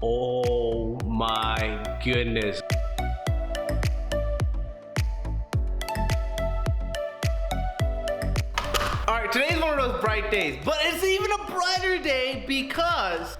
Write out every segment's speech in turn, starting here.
Oh my goodness. Alright, today's one of those bright days, but it's even a brighter day because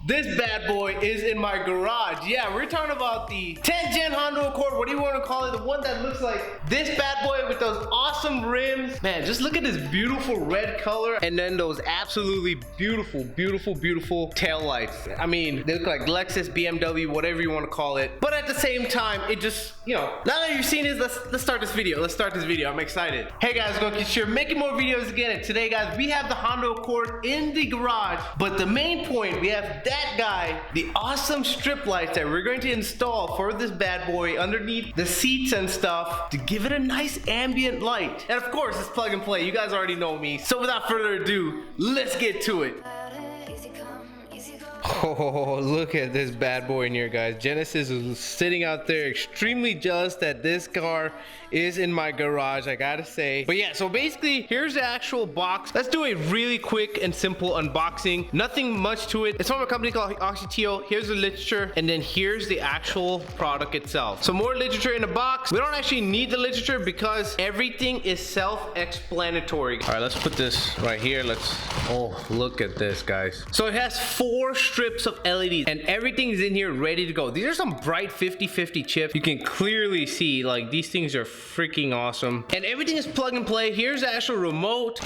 this bad boy is in my garage. Yeah, we're talking about the 10th gen Honda Accord, what do you want to call it? The one that looks like this bad boy with those awesome rims. Man, just look at this beautiful red color and then those absolutely beautiful tail lights. I mean, they look like Lexus, BMW, whatever you want to call it. But at the same time, it just, you know, now that you've seen this, let's start this video. Let's start this video. I'm excited. Hey guys, go get sure making more videos again. And today, guys, we have the Honda Accord in the garage. But the main point, we have that guy, the awesome strip lights that we're going to install for this bad boy underneath the seats and stuff to give it a nice ambient light. And of course, it's plug and play. You guys already know me. So without further ado, let's get to it. Oh, look at this bad boy in here, guys. Genesis is sitting out there extremely jealous that this car is in my garage, I gotta say. But yeah, so basically, here's the actual box. Let's do a really quick and simple unboxing. Nothing much to it. It's from a company called Oxyteo. Here's the literature, and then here's the actual product itself. So more literature in the box. We don't actually need the literature because everything is self-explanatory. All right, let's put this right here. Oh, look at this, guys. So it has 4 strips of LEDs and everything is in here ready to go. These are some bright 50/50 chips. You can clearly see like these things are freaking awesome, and everything is plug and play. Here's the actual remote,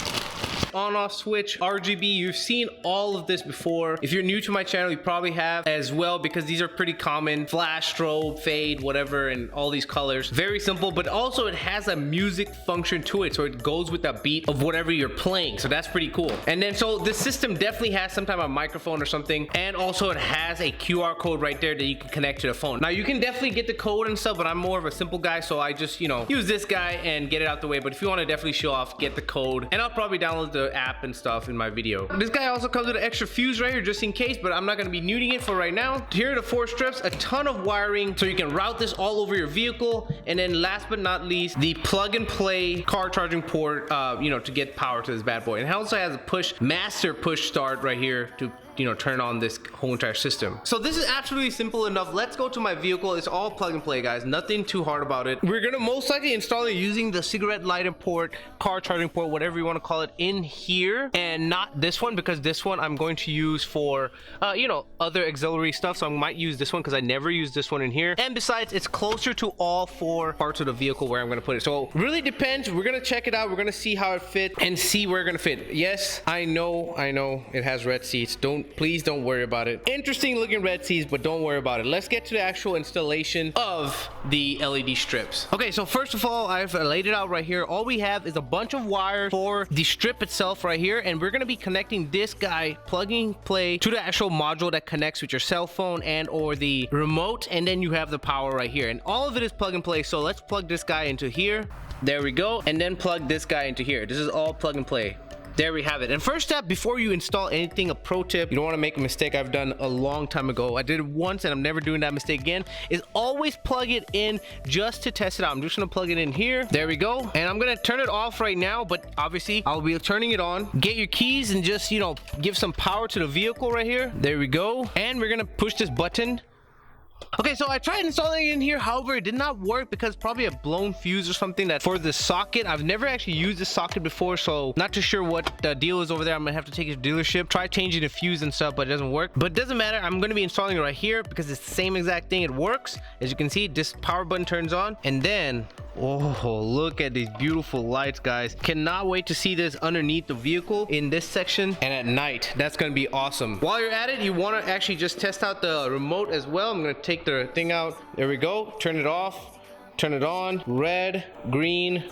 on off switch, RGB. You've seen all of this before. If you're new to my channel, you probably have as well, because these are pretty common. Flash, strobe, fade, whatever, and all these colors. Very simple, but also it has a music function to it, so it goes with the beat of whatever you're playing, so that's pretty cool. And then so this system definitely has some type of microphone or something, and also it has a QR code right there that you can connect to the phone. Now you can definitely get the code and stuff, but I'm more of a simple guy, so I just, you know, use this guy and get it out the way. But if you want to definitely show off, get the code, and I'll probably download the app and stuff in my video. This guy also comes with an extra fuse right here just in case, but I'm not going to be nuding it for right now. Here are the 4 strips, a ton of wiring, so you can route this all over your vehicle. And then last but not least, the plug and play car charging port, you know, to get power to this bad boy. And it also has a master push start right here to, you know, turn on this whole entire system. So this is absolutely simple enough. Let's go to my vehicle. It's all plug and play, guys. Nothing too hard about it. We're gonna most likely install it using the cigarette lighting port, car charging port, whatever you want to call it, in here, and not this one, because this one I'm going to use for you know, other auxiliary stuff. So I might use this one because I never use this one in here, and besides, it's closer to all 4 parts of the vehicle where I'm going to put it. So really depends. We're gonna check it out. We're gonna see how it fits and see where we're gonna fit. Yes, I know it has red seats. Please don't worry about it. Interesting looking red seats, but don't worry about it. Let's get to the actual installation of the LED strips. Okay, so first of all, I've laid it out right here. All we have is a bunch of wires for the strip itself right here, and we're going to be connecting this guy, plugging play, to the actual module that connects with your cell phone and or the remote, and then you have the power right here, and all of it is plug and play. So let's plug this guy into here. There we go, and then plug this guy into here. This is all plug and play. There we have it. And first step, before you install anything, a pro tip you don't want to make a mistake I've done a long time ago. I did it once and I'm never doing that mistake again, is always plug it in just to test it out. I'm just gonna plug it in here. There we go. And I'm gonna turn it off right now, but obviously I'll be turning it on. Get your keys and just, you know, give some power to the vehicle right here. There we go. And we're gonna push this button. Okay, so I tried installing it in here, however it did not work because probably a blown fuse or something. That for the socket, I've never actually used this socket before, so not too sure what the deal is over there. I'm gonna have to take it to dealership, try changing the fuse and stuff, but it doesn't work. But it doesn't matter, I'm gonna be installing it right here because it's the same exact thing. It works. As you can see, this power button turns on, and then oh, look at these beautiful lights, guys. Cannot wait to see this underneath the vehicle in this section and at night. That's gonna be awesome. While you're at it, you want to actually just test out the remote as well. I'm gonna take the thing out. There we go. Turn it off, turn it on. Red, green,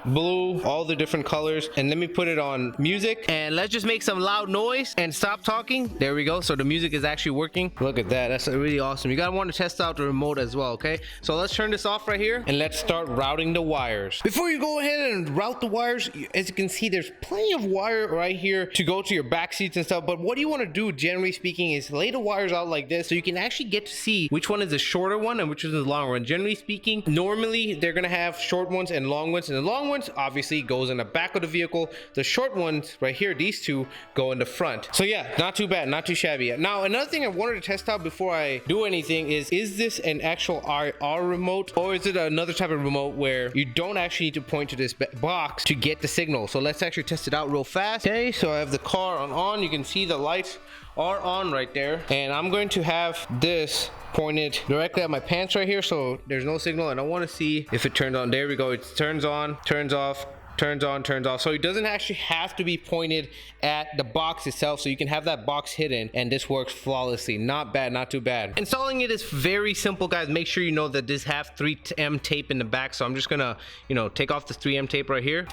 blue, all the different colors. And let me put it on music, and let's just make some loud noise and stop talking. There we go. So the music is actually working. Look at that. That's really awesome. You gotta want to test out the remote as well. Okay, so let's turn this off right here and let's start routing the wires. Before you go ahead and route the wires, as you can see, there's plenty of wire right here to go to your back seats and stuff. But what you want to do, generally speaking, is lay the wires out like this so you can actually get to see which one is the shorter one and which is the long one. Generally speaking, normally they're gonna have short ones and long ones, and the long ones obviously goes in the back of the vehicle. The short ones right here, these two, go in the front. So yeah, not too bad, not too shabby. Now another thing I wanted to test out before I do anything is this an actual IR remote, or is it another type of remote where you don't actually need to point to this box to get the signal? So let's actually test it out real fast. Okay, so I have the car on. You can see the lights are on right there, and I'm going to have this pointed directly at my pants right here, so there's no signal, and I want to see if it turns on. There we go. It turns on, turns off, turns on, turns off. So it doesn't actually have to be pointed at the box itself, so you can have that box hidden, and this works flawlessly. Not bad, not too bad. Installing it is very simple, guys. Make sure you know that this have 3M tape in the back, so I'm just gonna, you know, take off the 3M tape right here.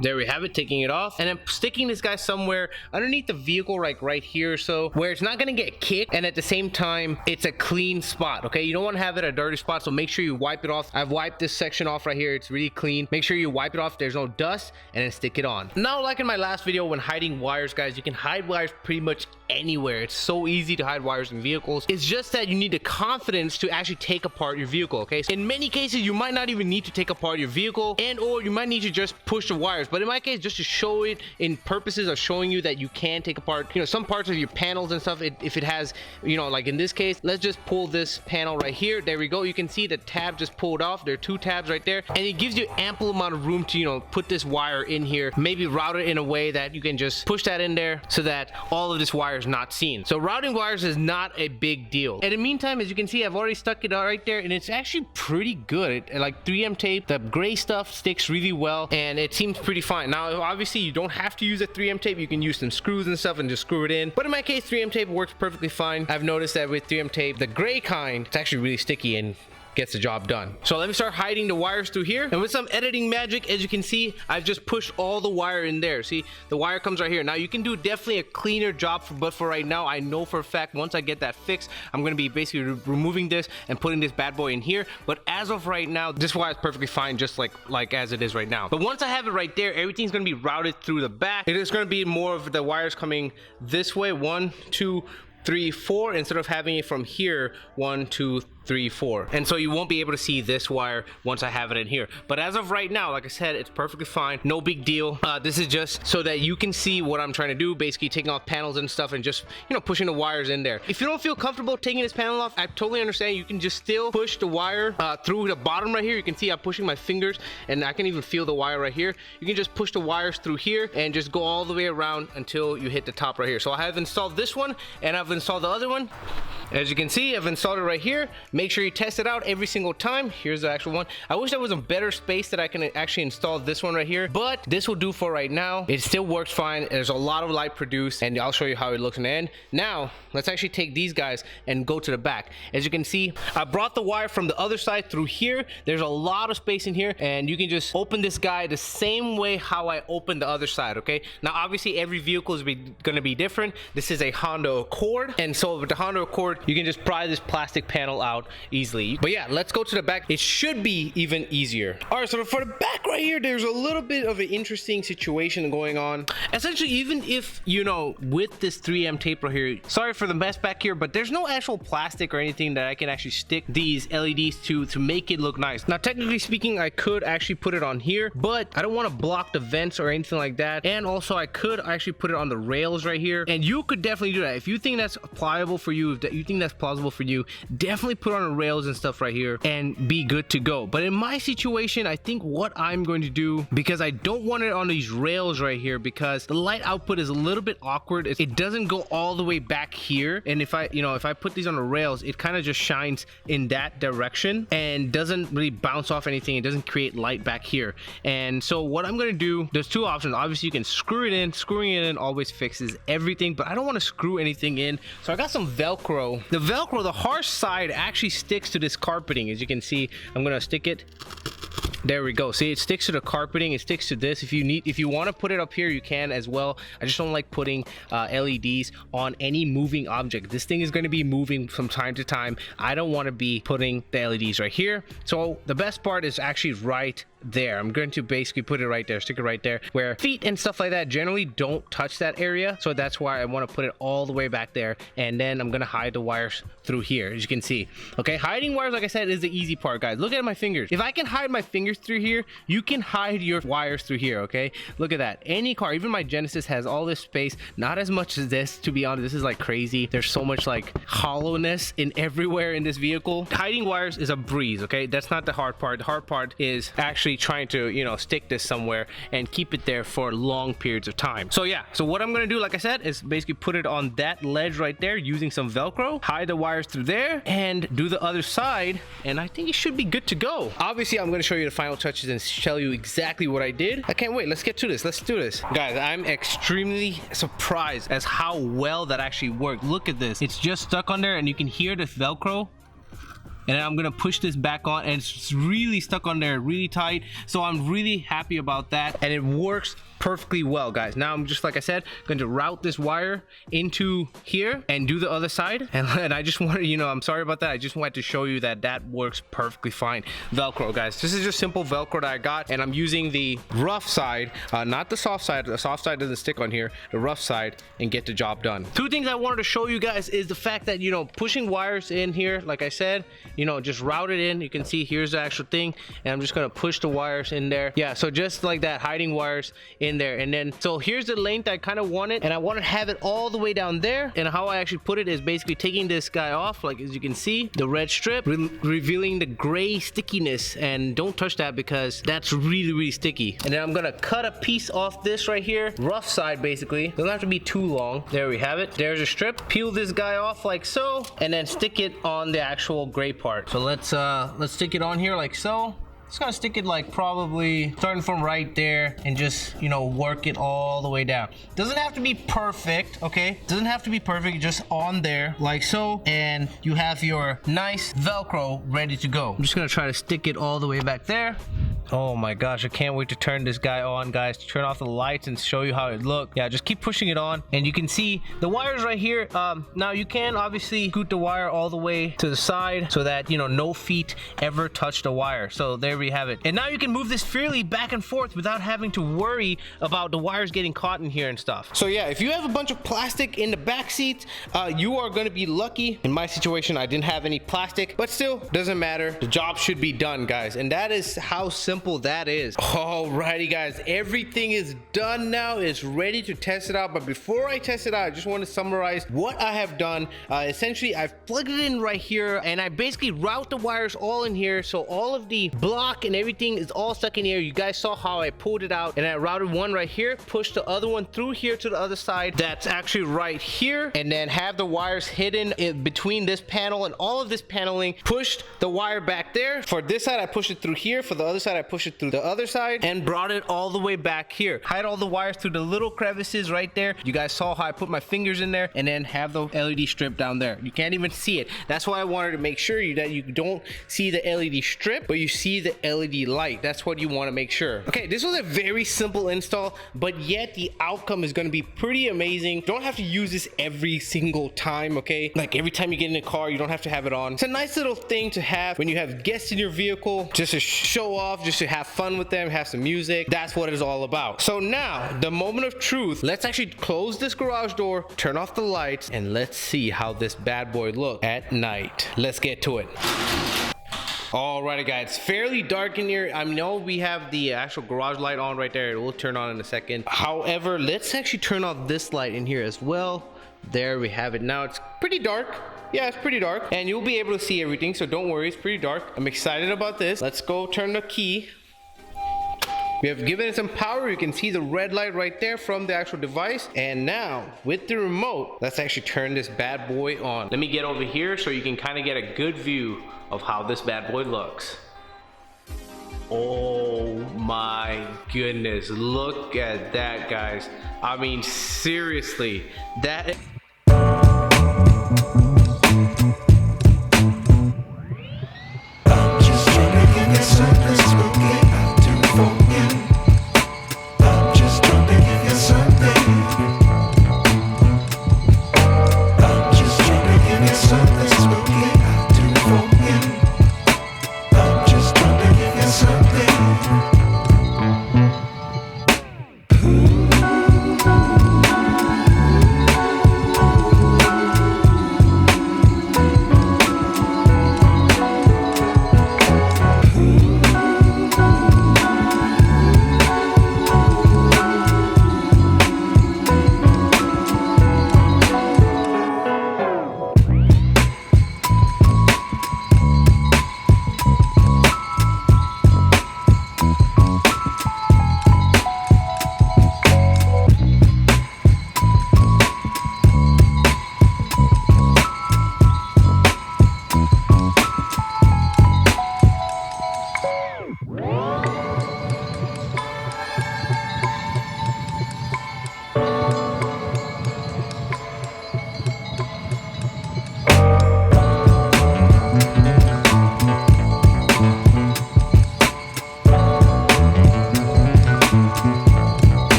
There we have it, taking it off, and then sticking this guy somewhere underneath the vehicle, like right here, so where it's not gonna get kicked, and at the same time it's a clean spot. Okay, you don't want to have it a dirty spot, so make sure you wipe it off. I've wiped this section off right here. It's really clean. Make sure you wipe it off, there's no dust, and then stick it on. Now, like in my last video when hiding wires, guys, you can hide wires pretty much anywhere. It's so easy to hide wires in vehicles. It's just that you need the confidence to actually take apart your vehicle. Okay, so in many cases you might not even need to take apart your vehicle, and or you might need to just push the wires. But in my case, just to show it in purposes of showing you that you can take apart, you know, some parts of your panels and stuff, if it has, you know, like in this case, let's just pull this panel right here. There we go. You can see the tab just pulled off. There are 2 tabs right there, and it gives you ample amount of room to, you know, put this wire in here, maybe route it in a way that you can just push that in there so that all of this wire is not seen. So routing wires is not a big deal. And in the meantime, as you can see, I've already stuck it out right there, and it's actually pretty good. Like 3M tape, the gray stuff sticks really well, and it seems pretty fine. Now, obviously, you don't have to use a 3M tape. You can use some screws and stuff and just screw it in. But in my case, 3M tape works perfectly fine. I've noticed that with 3M tape, the gray kind, it's actually really sticky and gets the job done. So let me start hiding the wires through here, and with some editing magic, as you can see, I've just pushed all the wire in there. See, the wire comes right here. Now you can do definitely a cleaner job, but for right now, I know for a fact once I get that fixed, I'm going to be basically removing this and putting this bad boy in here. But as of right now, this wire is perfectly fine, just like as it is right now. But once I have it right there, everything's going to be routed through the back. It is going to be more of the wires coming this way, 1, 2, 3, 4, instead of having it from here, 1, 2, 3, 4. And so you won't be able to see this wire once I have it in here. But as of right now, like I said, it's perfectly fine, no big deal. This is just so that you can see what I'm trying to do, basically taking off panels and stuff and just, you know, pushing the wires in there. If you don't feel comfortable taking this panel off, I totally understand. You can just still push the wire through the bottom right here. You can see I'm pushing my fingers, and I can even feel the wire right here. You can just push the wires through here and just go all the way around until you hit the top right here. So I have installed this one, and I've installed the other one. As you can see, I've installed it right here. Make sure you test it out every single time. Here's the actual one. I wish there was a better space that I can actually install this one right here, but this will do for right now. It still works fine. There's a lot of light produced, and I'll show you how it looks in the end. Now, let's actually take these guys and go to the back. As you can see, I brought the wire from the other side through here. There's a lot of space in here, and you can just open this guy the same way how I opened the other side, okay? Now, obviously, every vehicle is going to be different. This is a Honda Accord, and so with the Honda Accord, you can just pry this plastic panel out easily. But yeah, let's go to the back. It should be even easier. All right, so for the back right here, there's a little bit of an interesting situation going on. Essentially, even if, you know, with this 3M tape right here, sorry for the mess back here, but there's no actual plastic or anything that I can actually stick these LEDs to make it look nice. Now, technically speaking, I could actually put it on here, but I don't want to block the vents or anything like that. And also, I could actually put it on the rails right here, and you could definitely do that. If you think that's pliable for you, if you think that's plausible for you, definitely put on the rails and stuff right here and be good to go. But in my situation, I think what I'm going to do, because I don't want it on these rails right here, because the light output is a little bit awkward. It doesn't go all the way back here, and if I put these on the rails, it kind of just shines in that direction and doesn't really bounce off anything. It doesn't create light back here. And so what I'm going to do, there's 2 options. Obviously, you can screw it in. Screwing it in always fixes everything, but I don't want to screw anything in, so I got some Velcro. The Velcro, the harsh side, actually sticks to this carpeting. As you can see, I'm gonna stick it. There we go. See, it sticks to the carpeting. It sticks to this. If you want to put it up here, you can as well. I just don't like putting LEDs on any moving object. This thing is going to be moving from time to time. I don't want to be putting the LEDs right here. So the best part is actually right there. I'm going to basically put it right there, stick it right there, where feet and stuff like that generally don't touch that area. So that's why I want to put it all the way back there. And then I'm gonna hide the wires through here, as you can see. Okay, hiding wires, like I said, is the easy part, guys. Look at my fingers. If I can hide my fingers through here, you can hide your wires through here. Okay, look at that. Any car, even my Genesis, has all this space. Not as much as this, to be honest. This is like crazy. There's so much like hollowness in everywhere in this vehicle. Hiding wires is a breeze. Okay, that's not the hard part. The hard part is actually trying to, you know, stick this somewhere and keep it there for long periods of time. So yeah, so what I'm gonna do, like I said, is basically put it on that ledge right there using some Velcro, hide the wires through there, and do the other side, and I think it should be good to go. Obviously, I'm gonna show you the final touches and tell you exactly what I did. I can't wait. Let's get to this. Let's do this. Guys, I'm extremely surprised as how well that actually worked. Look at this. It's just stuck on there, and you can hear the Velcro. And I'm gonna push this back on, and it's really stuck on there really tight. So I'm really happy about that, and it works perfectly well, guys. Now I'm just, like I said, going to route this wire into here and do the other side. And I just wanted, you know, I'm sorry about that. I just wanted to show you that that works perfectly fine. Velcro, guys. This is just simple Velcro that I got, and I'm using the rough side, not the soft side. The soft side doesn't stick on here. The rough side, and get the job done. Two things I wanted to show you guys is the fact that, you know, pushing wires in here, like I said, you know, just route it in. You can see here's the actual thing, and I'm just gonna push the wires in there. Yeah, so just like that, hiding wires in there. And then, so here's the length I kind of wanted, and I want to have it all the way down there. And how I actually put it is basically taking this guy off, like as you can see, the red strip, revealing the gray stickiness. And don't touch that because that's really sticky. And then I'm gonna cut a piece off this right here, rough side basically. Doesn't have to be too long. There we have it. There's a strip. Peel this guy off like so, and then stick it on the actual gray part. So let's stick it on here like so. Just gonna stick it like probably starting from right there, and just, you know, work it all the way down. Doesn't have to be perfect, okay? Doesn't have to be perfect, just on there like so, and you have your nice Velcro ready to go. I'm just gonna try to stick it all the way back there. Oh my gosh, I can't wait to turn this guy on, guys, to turn off the lights and show you how it looks. Yeah, just keep pushing it on, and you can see the wires right here. Now you can obviously scoot the wire all the way to the side so that, you know, no feet ever touch the wire. So there we have it. And now you can move this freely back and forth without having to worry about the wires getting caught in here and stuff. So yeah, if you have a bunch of plastic in the back seat, you are going to be lucky. In my situation, I didn't have any plastic, but still doesn't matter. The job should be done, guys, and that is how simple that is. Alrighty, guys, everything is done now. It's ready to test it out, but before I test it out, I just want to summarize what I have done. Essentially, I've plugged it in right here, and I basically route the wires all in here, so all of the block and everything is all stuck in here. You guys saw how I pulled it out, and I routed one right here, pushed the other one through here to the other side that's actually right here, and then have the wires hidden in between this panel and all of this paneling. Pushed the wire back there. For this side, I pushed it through here. For the other side, I push it through the other side, and brought it all the way back here. Hide all the wires through the little crevices right there. You guys saw how I put my fingers in there, and then have the LED strip down there. You can't even see it. That's why I wanted to make sure that you don't see the LED strip, but you see the LED light. That's what you want to make sure. Okay, this was a very simple install, but yet the outcome is going to be pretty amazing. Don't have to use this every single time, okay? Like every time you get in a car, you don't have to have it on. It's a nice little thing to have when you have guests in your vehicle, just to show off, just to have fun with them, have some music. That's what it's all about. So now, the moment of truth. Let's actually close this garage door, turn off the lights, and let's see how this bad boy looks at night. Let's get to it. Alrighty, guys, it's fairly dark in here. I know we have the actual garage light on right there. It will turn on in a second. However, let's actually turn off this light in here as well. There we have it. Now it's pretty dark. Yeah, it's pretty dark, and you'll be able to see everything, so don't worry, it's pretty dark. I'm excited about this. Let's go turn the key. We have given it some power. You can see the red light right there from the actual device. And now, with the remote, let's actually turn this bad boy on. Let me get over here so you can kind of get a good view of how this bad boy looks. Oh my goodness, look at that, guys. I mean, seriously, that... Something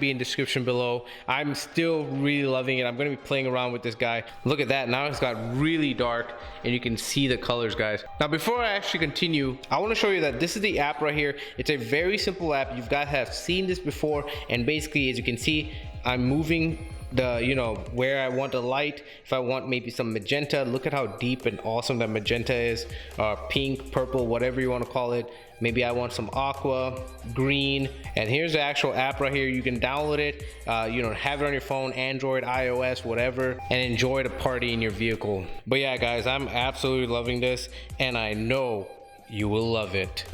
be in description below. I'm still really loving it. I'm gonna be playing around with this guy. Look at that, now it's got really dark and you can see the colors, guys. Now before I actually continue, I want to show you that this is the app right here. It's a very simple app. You've got to have seen this before, and basically, as you can see, I'm moving the, you know, where I want the light. If I want maybe some magenta, look at how deep and awesome that magenta is, pink, purple, whatever you want to call it. Maybe I want some aqua, green, and here's the actual app right here. You can download it, you know, have it on your phone, Android, iOS, whatever, and enjoy the party in your vehicle. But yeah, guys, I'm absolutely loving this, and I know you will love it.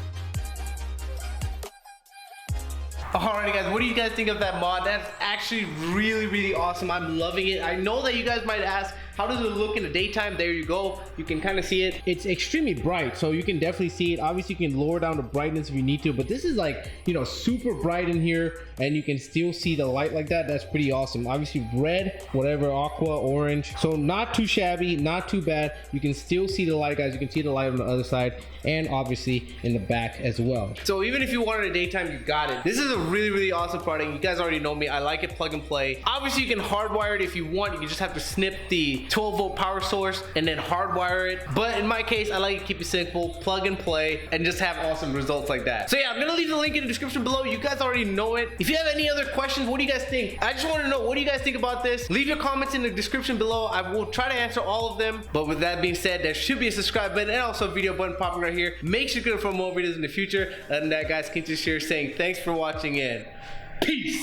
Alrighty guys, what do you guys think of that mod? That's actually really awesome. I'm loving it. I know that you guys might ask, how does it look in the daytime? There you go. You can kind of see it. It's extremely bright, so you can definitely see it. Obviously, you can lower down the brightness if you need to, but this is like, you know, super bright in here, and you can still see the light like that. That's pretty awesome. Obviously, red, whatever, aqua, orange. So not too shabby, not too bad. You can still see the light, guys. You can see the light on the other side, and obviously in the back as well. So even if you want it in the daytime, you got it. This is a really awesome product. You guys already know me. I like it plug and play. Obviously, you can hardwire it if you want. You just have to snip the 12-volt power source and then hardwire it. But in my case, I like to keep it simple, plug and play, and just have awesome results like that. So yeah, I'm gonna leave the link in the description below. You guys already know it. If you have any other questions, what do you guys think? I just want to know, what do you guys think about this? Leave your comments in the description below. I will try to answer all of them. But with that being said, there should be a subscribe button and also a video button popping right here. Make sure to go for more videos in the future. Other than that, guys, KLEANTRIX here saying thanks for watching and peace.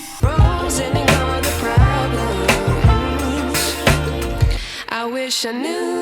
I wish I knew